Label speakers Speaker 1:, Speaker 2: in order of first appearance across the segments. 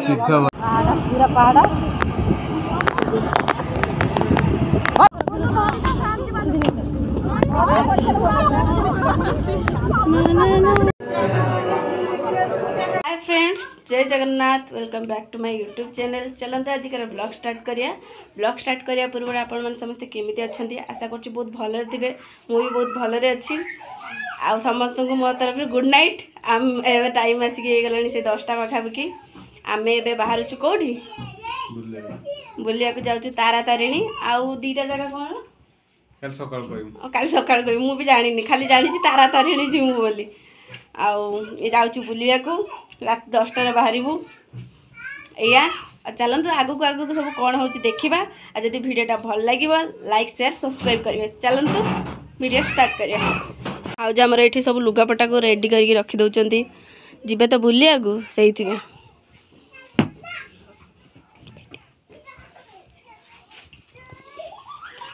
Speaker 1: सिद्ध
Speaker 2: पूरा पहाड़ हाय फ्रेंड्स, जय Jagannath. Welcome back to my YouTube channel. चलते आज ब्लॉग स्टार्ट करिया। ब्लॉग स्टार्ट करिया पूर्व आपण मैंने समस्ते केमिति अच्छंती आशा करछि बहुत भले थिबे। मु भी बहुत भले अच्छी। आ समस्त को मो तरफ गुड नाइट। आम एबे टाइम आसी के गलानी से 10टा पाखापाखि। आमे एबे बाहर छु कोठी बुलिया को जाउछु तारा तारिणी। आउ दीटा जगह कोन कल सकाळ कहू मु भी जानिनी, खाली जानिछि तारा तारिणी जिमु बोली। आउ ये जाउछु बुलिया को रात 10टा रे बाहरिबु एया। चलतु आगु को आगु सब कौन हो देखा। और जब वीडियोटा भल लगे लाइक शेयर सब्सक्राइब करेंगे। चलतु वीडियो स्टार्ट करिया। आउ जो आमर ये सब लुगापटा को रेडी करके रखीदौं जीवे तो बुलिया को से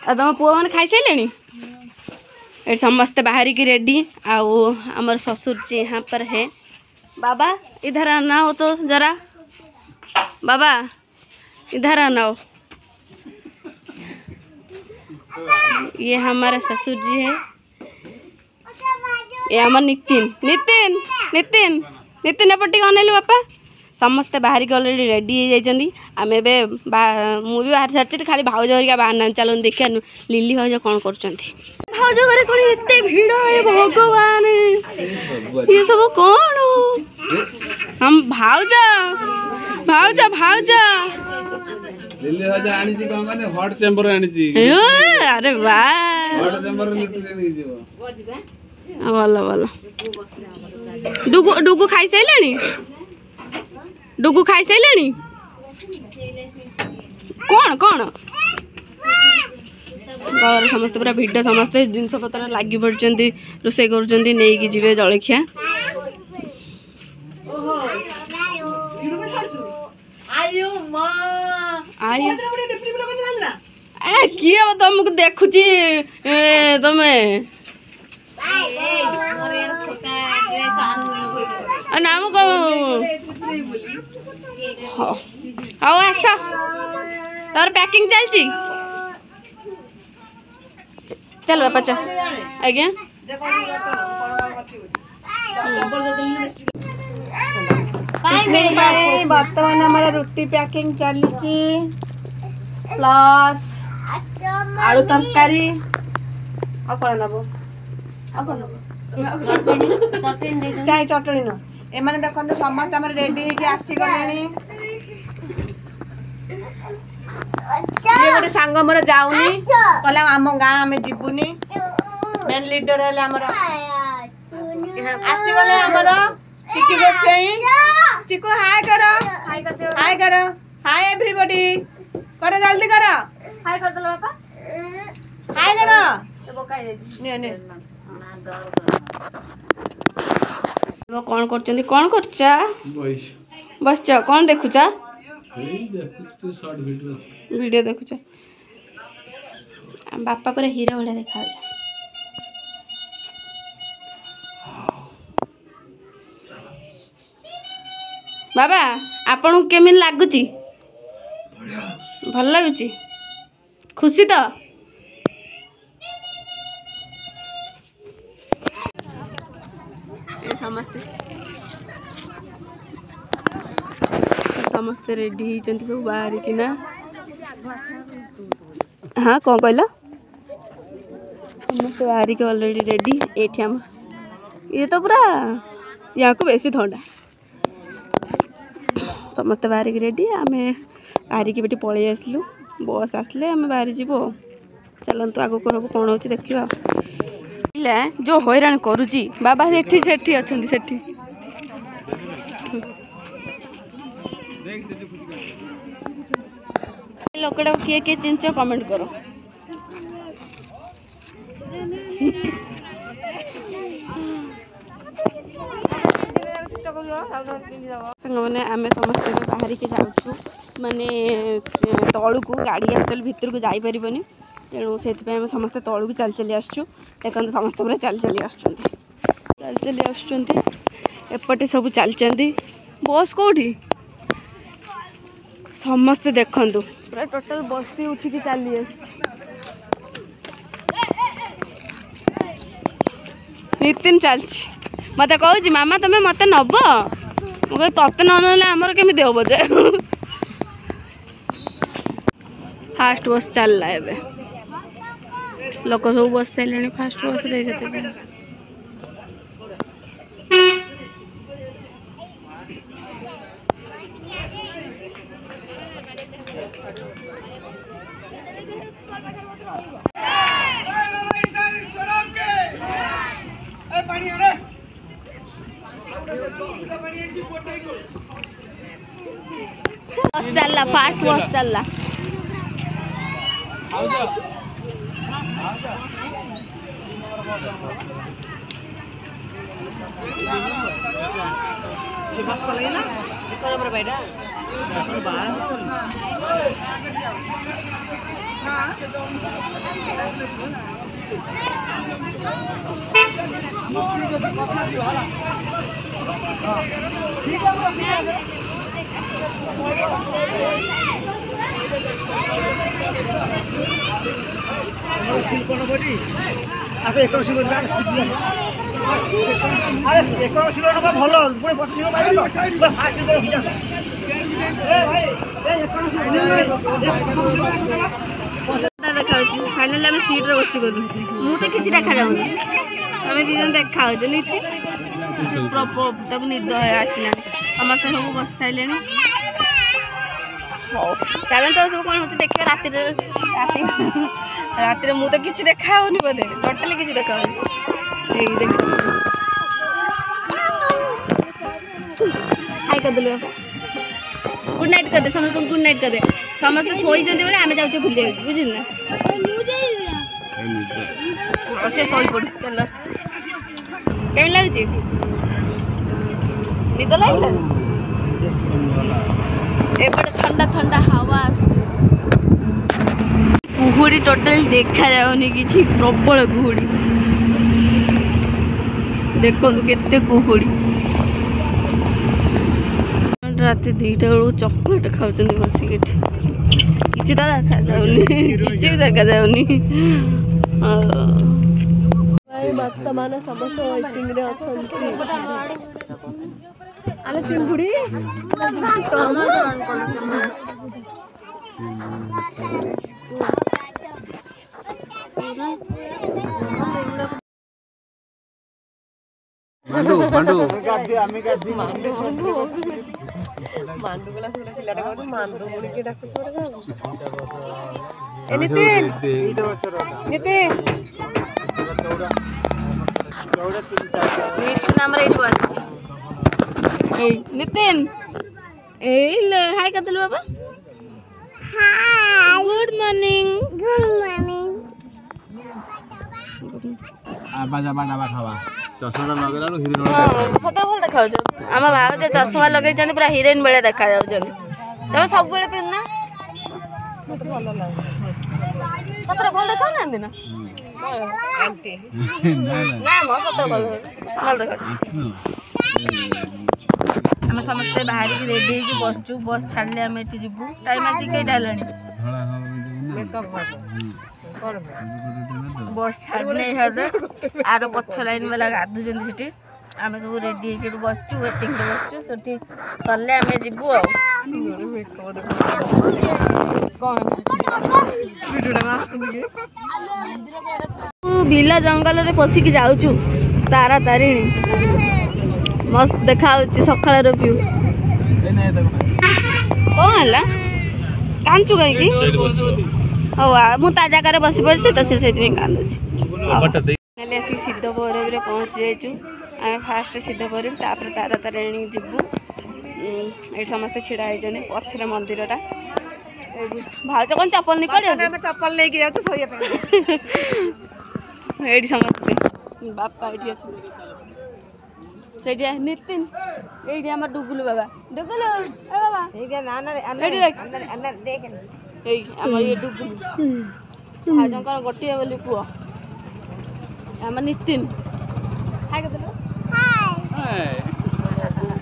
Speaker 2: तुम पुआ मैंने खाई सारे समस्ते बाहर की रेडी। आउ आमर ससुर जी यहाँ पर है। बाबा इधर आना हो तो जरा, बाबा इधर आना हो। ये हमारे ससुर जी है। ये हमार नितिन नितिन नितिन नितिन एपटे अनेलु बापा। समस्ते बाहर की अलरेडी रेडी हो आम ए मुझे बाहर सारी खाली भाउज हरिका बाहर चलो देखा लिली भाउज कौन कर भाउज घरे कौन एत भिड़ है भगवान ये सब कौन हम भाउज भाउज भाउज
Speaker 1: लिली भाउज आनी छी कोन माने हॉट चेंबर आनी छी।
Speaker 2: अरे वाह
Speaker 1: हॉट चेंबर लिट्टी नहीं जीवो
Speaker 2: भल भल। डुगु डुगु खाई साइलानी, डुगु खाई साइलानी। कौन कौन घर समस्त पूरा भिड़ समस्ते जिनस पतर लगी पड़ते रोसे कर जीवे जलखिया। किए तुमको देखुची तुम्हें नाम कौन हाँ आस तार पैकिंग चलची। चल बापा चल आज्ञा। बर्तमान हमारा रुटी पैकिंग चलची प्लस आलू तरकारी चाय चटनी न एमाने देखो समस्त आम रेडी आसीगले। गोटे सांग मोर जाऊनी कहला आम गाँ आम जीवनी मेन लीडर है आसीगले आमर टिकी गोसाई। टिकू हाय करो हाय करो हाय एवरीबॉडी करो जल्दी करो हाय कर दलो बापा हाय करो ने ने वो कौन करचंदी कौन करचा बस चा कौन देखुचा वीडियो देखुचा। बापा पूरा हीरो भाया देखा। बाबा आपन केमिन लागुची भल लगुची खुशी तो समस्ते समस्ते रेडी सब बाहर कि ना। हाँ कौन कहल समस्त बाहर के अलरेडी रेडी। ये आम ये तो पूरा यहाँ को बेसी थंडा समस्त बाहर की रेडी। आम बाहर की बेटी पलि आसलु बस आसले आम बाहर जीवु। चलतु आग को सब कौन हो देखा जो हैरान करुची बाबा सेठी सेठी अच्छा सेठी लोकड़ा किए किए चिंच कमेंट करो। मैंने आम समस्त बाहर के जाऊँ माने तलू को गाड़ी एक्चुअली भितर को जापर तेणु से समस्त तलू को चल चली आसु। देखते समस्त पूरा चल चली आस एपटे सब चलती बस कौटी समस्ते देखंतु पूरा टोटल बस्ती उठिकी चली नितिन चलछि मत कहूँ मामा तुम्हें मत नब मुझे तत्ते न आमर केमी देव जे फास्ट बस चलला एबे लोक सब बस सारे फास्ट बस रे चलला फास्ट बस चलला फाइनाल आम सीट रे बस गलु मुझे किसी देखा जाऊनी आम दीजन देखा नीति निद आसला समस्त सब बस सारे चलो तो सब कौन होते देखिए राति मुझे किसी देखा बोधे टोटाली किसी देखा हाई करदेलु गुड नाइट कर दे समस्त गुड नाइट कर दे समस्त सोई बोले आम जाऊे भूल बुझल ना से सोई पड़ चल केमी लगुच निद लगे एपटे ठंडा ठंडा हवा कुहुड़ी टोटाल देखा जाऊनी किसी प्रबल कुहुड़ी देखो केते कुहुड़ी राति 2टा बेलू चॉकलेट खाऊँ बसिक किसी तो देखा जाऊनी किसी भी देखा जाऊनी माता माने समस्त वेटिंग रे अछंती चिंगुड़ी
Speaker 1: मांडू मांडू
Speaker 2: मांडू गला सुला पिलाटा कहू मांडू मुड़ी के डाक छोड़ ए नितिन नितिन नितिन हमर एठी बस ए नितिन ए हाय कर देलु बाबा हाय गुड मॉर्निंग
Speaker 1: आबा खावा चश्मा लगे हिरोइन
Speaker 2: सतर भल देखा आम भाव चश्मा लगे पूरा हिरोइन बेले देखा तुम सब बेले पिन्ना मत भल लगे सतर भल देखा ना आंटी ना मो सतर भल देखा आम समस्ते बाहर की रेडी बसचु बस छाड़ले आम ये जीवु टाइम आसी कईटा बस छाड़ने आर पछ लाइन वाला गाधुचंदी सेठी आम सब रेडी होकर बसचु वेटिंग रे बसचु सेठी सरले आम जीवु बिला जंगल रे पसिकी जाउचु तारा तारिणी मस्त देखा सकाळ व्यू कौन है कांचु कहीं मु ता जगह बसी पड़ी तो से कांदुची सिद्धपुर पहुँची जाइचु आम फास्ट सिद्धपुर तापर तारा तारिणी जीवु ये समस्ते छिड़ा होती पछरे मंदिरटा भाज कौन चप्पल निकल चप्पल लेके जाऊँ ये समस्ते बापा ये से नितिन ये आम डुगुलु बाबा डुगुलु बाबा ये डुगुलु भाजकर गोटे बोली पुओ आम नितिन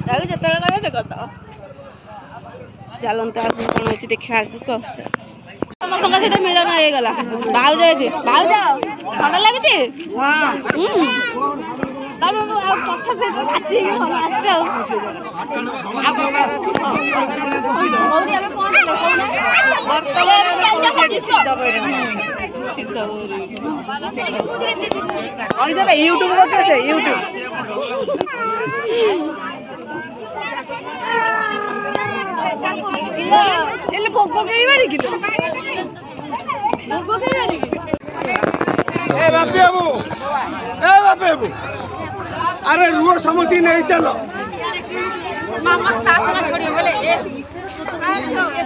Speaker 2: ତାକୁ ଯେତେବେଳେ କହିବ ସେ କରିଦେବ। ଚାଲନ୍ତୁ ଆଉ କ'ଣ ହେଉଛି ଦେଖିବା ଆଗକୁ। ସମସ୍ତଙ୍କ ସହିତ ମିଳନ ହେଇଗଲା। ଭାଉଜ ଏଠି ଭାଉଜ ଥଣ୍ଡା ଲାଗୁଛି? ତମେ ଆଉ କଥା ସହିତ ନାଚି ଭଲ ଆସିଛ ଆଉ। ୟୁଟ୍ୟୁବ କରୁଛ ସେ ୟୁଟ୍ୟୁବ ହେଲେ ଭୋଗ ଖାଇବାନି କିଲୋ ଭୋଗ ଖାଇବାନି କି
Speaker 1: बापी बाबू अरे रुआ समझी नहीं चलो
Speaker 3: मामा साथ ना छोड़िए बोले ये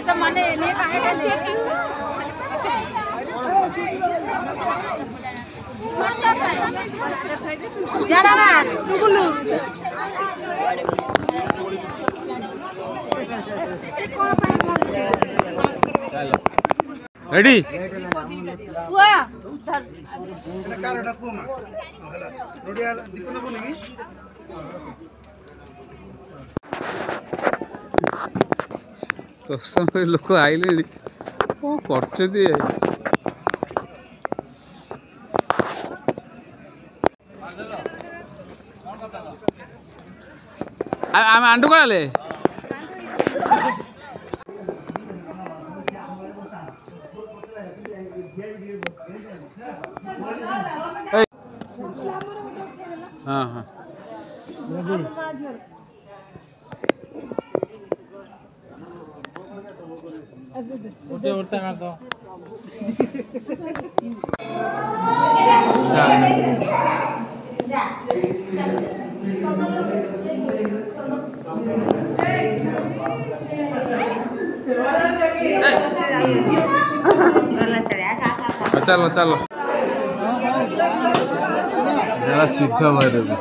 Speaker 3: सब माने नहीं पाएगा जाना ना टुकुलू
Speaker 1: रेडी
Speaker 2: हुआ
Speaker 1: तो समय लोक आइले कौन करछथि आम आंडू कराले हाँ हाँ उठे उठता ना तो चलो चलो सिद्ध भैरवी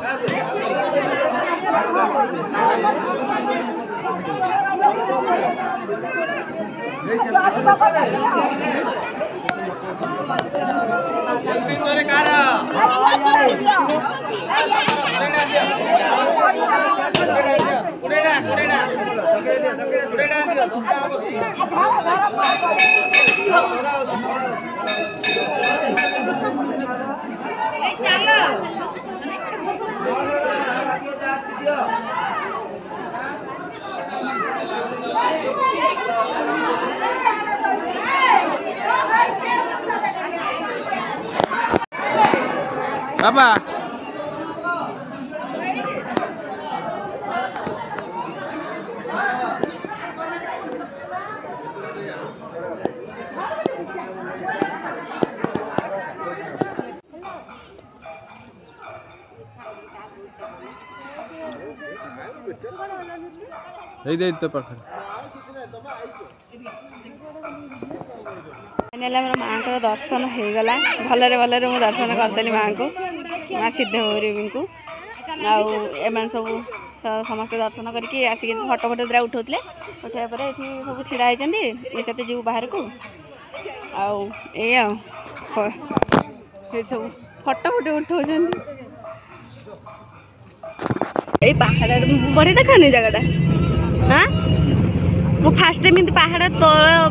Speaker 1: बाबा तो पाखे
Speaker 2: माँ को दर्शन हो गला भलरे भलरे मु दर्शन करदेली माँ को माँ सिद्ध भैरवी को आम सब समस्त दर्शन करके आसिक फटो फटो द्रा उठाऊले उठाया पर ये सब छिड़ा होती ये कहते जीव बाहर को सब फटो फटो उठाऊ ये पहाड़ बढ़िया देखा जगटा हाँ मु फास्ट टाइम एमती पहाड़ तल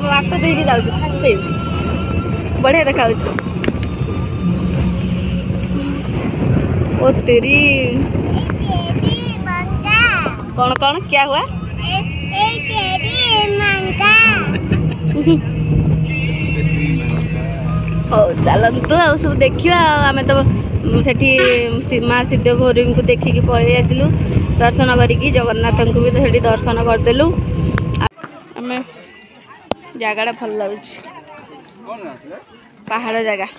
Speaker 2: बाट देके जाऊँ फास्ट टाइम बढ़िया देखा ओ तेरी कौन कौन क्या हुआ हो चलतु आ सब देखिए आम तो सेठी माँ सिद्ध भैरवी को देखिकी पलि आसिलु दर्शन करिकी जगन्नाथ को भी सेठी दर्शन करदेलु आम जगह भल लगे पहाड़ जगह।